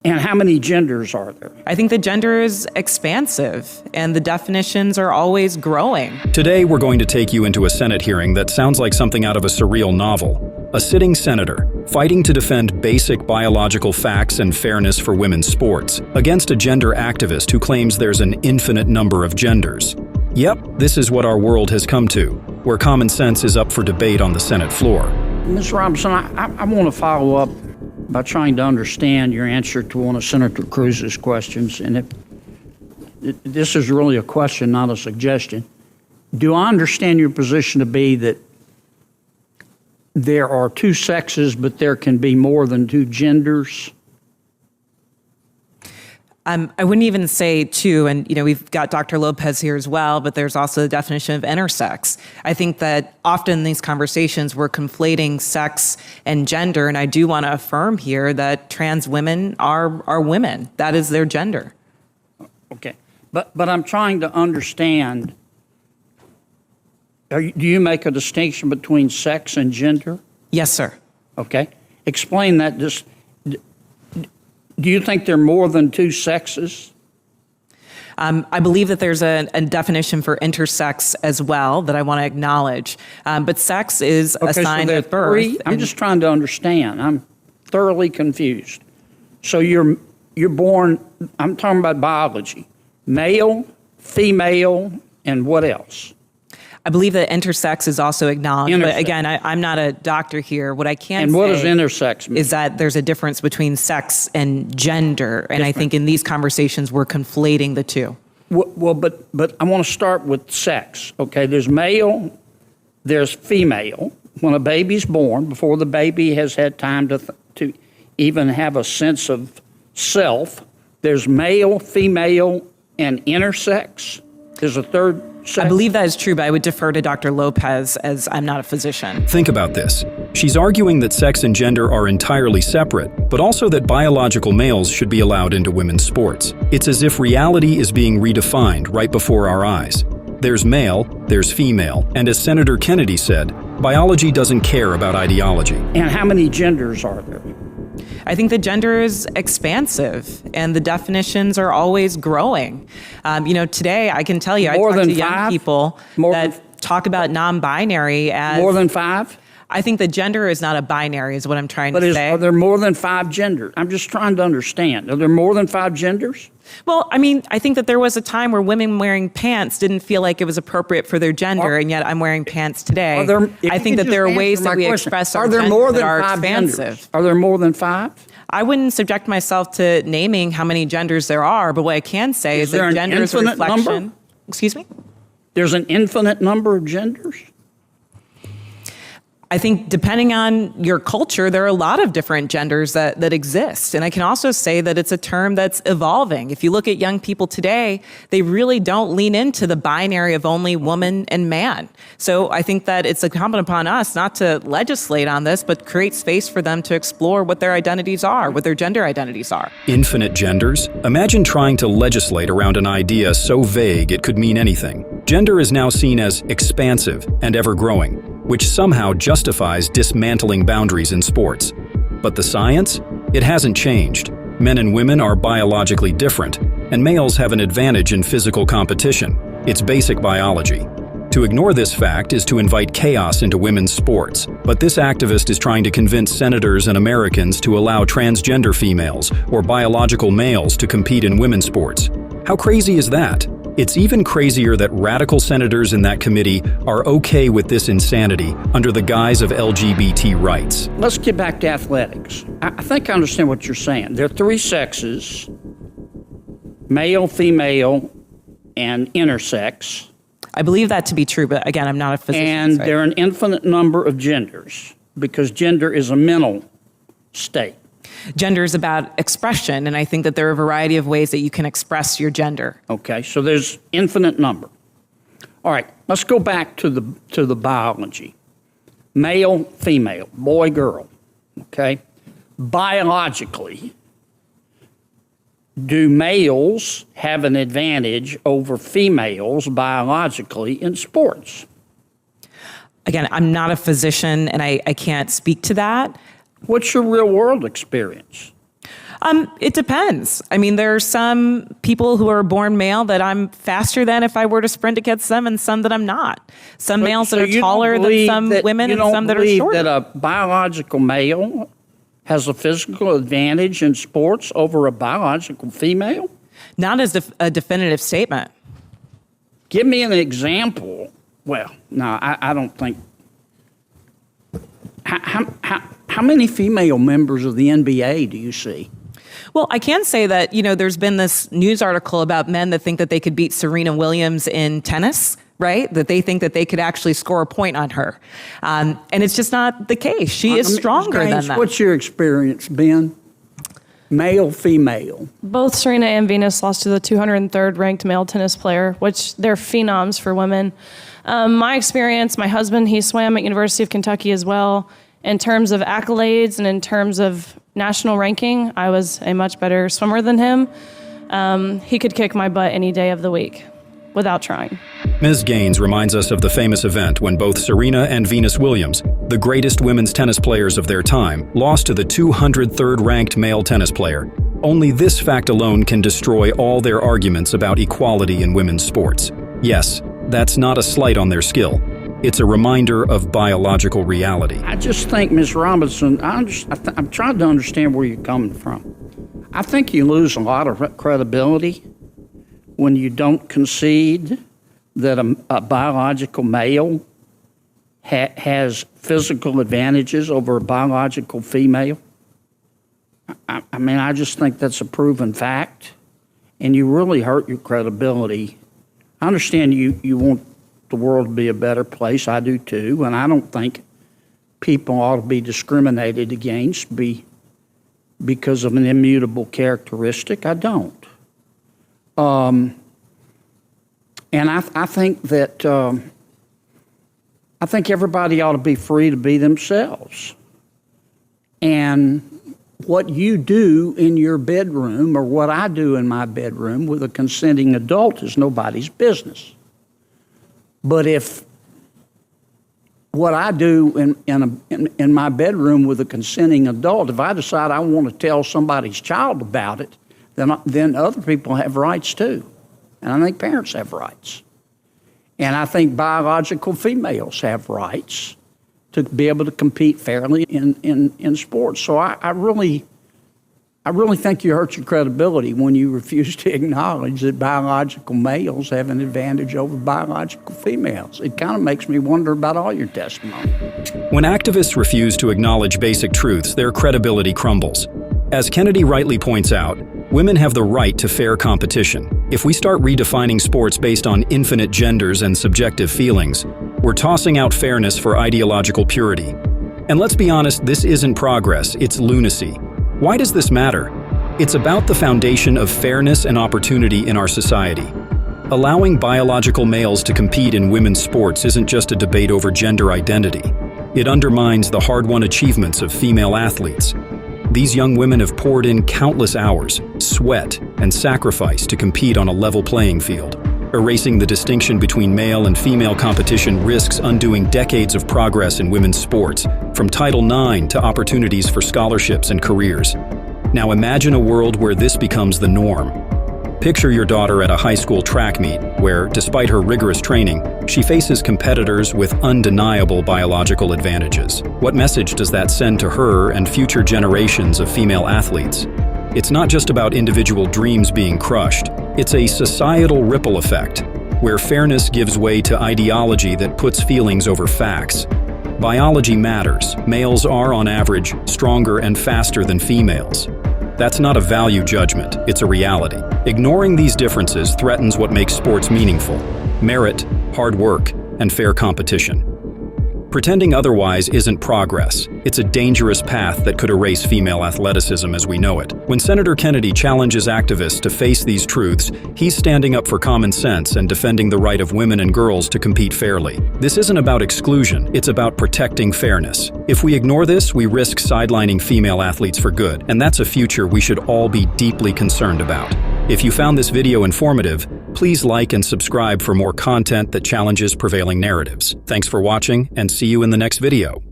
And how many genders are there? I think the gender is expansive, and the definitions are always growing. Today, we're going to take you into a Senate hearing that sounds like something out of a surreal novel. A sitting senator fighting to defend basic biological facts and fairness for women's sports against a gender activist who claims there's an infinite number of genders. Yep, this is what our world has come to, where common sense is up for debate on the Senate floor. Ms. Robinson, I want to follow up by trying to understand your answer to one of Senator Cruz's questions. And this is really a question, not a suggestion. Do I understand your position to be that there are two sexes, but there can be more than two genders? I wouldn't even say two, and we've got Dr. Lopez here as well, but there's also the definition of intersex. I think that often in these conversations we're conflating sex and gender, and I do want to affirm here that trans women are women. That is their gender. Okay, but I'm trying to understand. Do you make a distinction between sex and gender? Yes, sir. Okay, explain that. Do you think there are more than two sexes? I believe that there's a definition for intersex as well that I want to acknowledge. But sex is a sign of birth. Three? I'm just trying to understand. I'm thoroughly confused. So you're born, I'm talking about biology, male, female, and what else? I believe that intersex is also acknowledged, but again, I'm not a doctor here. What I can say and what does intersex mean? Is that there's a difference between sex and gender, and I think in these conversations we're conflating the two. Well, but I want to start with sex. Okay, there's male, there's female. When a baby's born, before the baby has had time to even have a sense of self, there's male, female, and intersex. There's a third sex. I believe that is true, but I would defer to Dr. Lopez as I'm not a physician. Think about this. She's arguing that sex and gender are entirely separate, but also that biological males should be allowed into women's sports. It's as if reality is being redefined right before our eyes. There's male, there's female, and as Senator Kennedy said, biology doesn't care about ideology. And how many genders are there? I think the gender is expansive, and the definitions are always growing. Today I can tell you, I talk to young people that talk about non-binary as... More than five? I think the gender is not a binary, is what I'm trying to say. Are there more than five genders? I'm just trying to understand. Are there more than five genders? Well, I think that there was a time where women wearing pants didn't feel like it was appropriate for their gender, and yet I'm wearing pants today. I think that there are ways that we express our gender that are expansive. Are there more than five? I wouldn't subject myself to naming how many genders there are, but what I can say is that gender is a reflection. Number? Excuse me? There's an infinite number of genders? I think depending on your culture, there are a lot of different genders that exist. And I can also say that it's a term that's evolving. If you look at young people today, they really don't lean into the binary of only woman and man. So I think that it's incumbent upon us not to legislate on this, but create space for them to explore what their identities are, what their gender identities are. Infinite genders? Imagine trying to legislate around an idea so vague it could mean anything. Gender is now seen as expansive and ever-growing, which somehow justifies dismantling boundaries in sports. But the science? It hasn't changed. Men and women are biologically different, and males have an advantage in physical competition. It's basic biology. To ignore this fact is to invite chaos into women's sports, but this activist is trying to convince senators and Americans to allow transgender females or biological males to compete in women's sports. How crazy is that? It's even crazier that radical senators in that committee are okay with this insanity under the guise of LGBT rights. Let's get back to athletics. I think I understand what you're saying. There are three sexes, male, female, and intersex. I believe that to be true, but again, I'm not a physician. And there are an infinite number of genders because gender is a mental state. Gender is about expression, and I think that there are a variety of ways that you can express your gender. Okay, so there's infinite number. All right, let's go back to the biology. Male, female, boy, girl, okay? Biologically, do males have an advantage over females biologically in sports? Again, I'm not a physician, and I can't speak to that. What's your real world experience? It depends. I mean, there are some people who are born male that I'm faster than if I were to sprint against them, and some that I'm not. Some males that are taller than some women, and some that are shorter. You don't believe that a biological male has a physical advantage in sports over a biological female? Not as a definitive statement. Give me an example. Well, no, I don't think. How many female members of the NBA do you see? Well, I can say that, there's been this news article about men that think that they could beat Serena Williams in tennis, right? That they think that they could actually score a point on her. And it's just not the case. She is stronger than that. What's your experience, Ben? Male, female? Both Serena and Venus lost to the 203rd ranked male tennis player, which they're phenoms for women. My experience, my husband, he swam at University of Kentucky as well. In terms of accolades and in terms of national ranking, I was a much better swimmer than him. He could kick my butt any day of the week without trying. Ms. Gaines reminds us of the famous event when both Serena and Venus Williams, the greatest women's tennis players of their time, lost to the 203rd ranked male tennis player. Only this fact alone can destroy all their arguments about equality in women's sports. Yes, that's not a slight on their skill. It's a reminder of biological reality. I just think, Ms. Robinson, I'm trying to understand where you're coming from. I think you lose a lot of credibility when you don't concede that a biological male has physical advantages over a biological female. I mean, I just think that's a proven fact, and you really hurt your credibility. I understand you want the world to be a better place. I do too, and I don't think people ought to be discriminated against because of an immutable characteristic. I don't. And I think that I think everybody ought to be free to be themselves. And what you do in your bedroom or what I do in my bedroom with a consenting adult is nobody's business. But if what I do in my bedroom with a consenting adult, if I decide I want to tell somebody's child about it, then other people have rights too. And I think parents have rights. And I think biological females have rights to be able to compete fairly in sports. So I really think you hurt your credibility when you refuse to acknowledge that biological males have an advantage over biological females. It kind of makes me wonder about all your testimony. When activists refuse to acknowledge basic truths, their credibility crumbles. As Kennedy rightly points out, women have the right to fair competition. If we start redefining sports based on infinite genders and subjective feelings, we're tossing out fairness for ideological purity. And let's be honest, this isn't progress, it's lunacy. Why does this matter? It's about the foundation of fairness and opportunity in our society. Allowing biological males to compete in women's sports isn't just a debate over gender identity. It undermines the hard-won achievements of female athletes. These young women have poured in countless hours, sweat, and sacrifice to compete on a level playing field. Erasing the distinction between male and female competition risks undoing decades of progress in women's sports, from Title IX to opportunities for scholarships and careers. Now imagine a world where this becomes the norm. Picture your daughter at a high school track meet where, despite her rigorous training, she faces competitors with undeniable biological advantages. What message does that send to her and future generations of female athletes? It's not just about individual dreams being crushed. It's a societal ripple effect, where fairness gives way to ideology that puts feelings over facts. Biology matters. Males are, on average, stronger and faster than females. That's not a value judgment, it's a reality. Ignoring these differences threatens what makes sports meaningful: merit, hard work, and fair competition. Pretending otherwise isn't progress. It's a dangerous path that could erase female athleticism as we know it. When Senator Kennedy challenges activists to face these truths, he's standing up for common sense and defending the right of women and girls to compete fairly. This isn't about exclusion, it's about protecting fairness. If we ignore this, we risk sidelining female athletes for good, and that's a future we should all be deeply concerned about. If you found this video informative, please like and subscribe for more content that challenges prevailing narratives. Thanks for watching, and see you in the next video.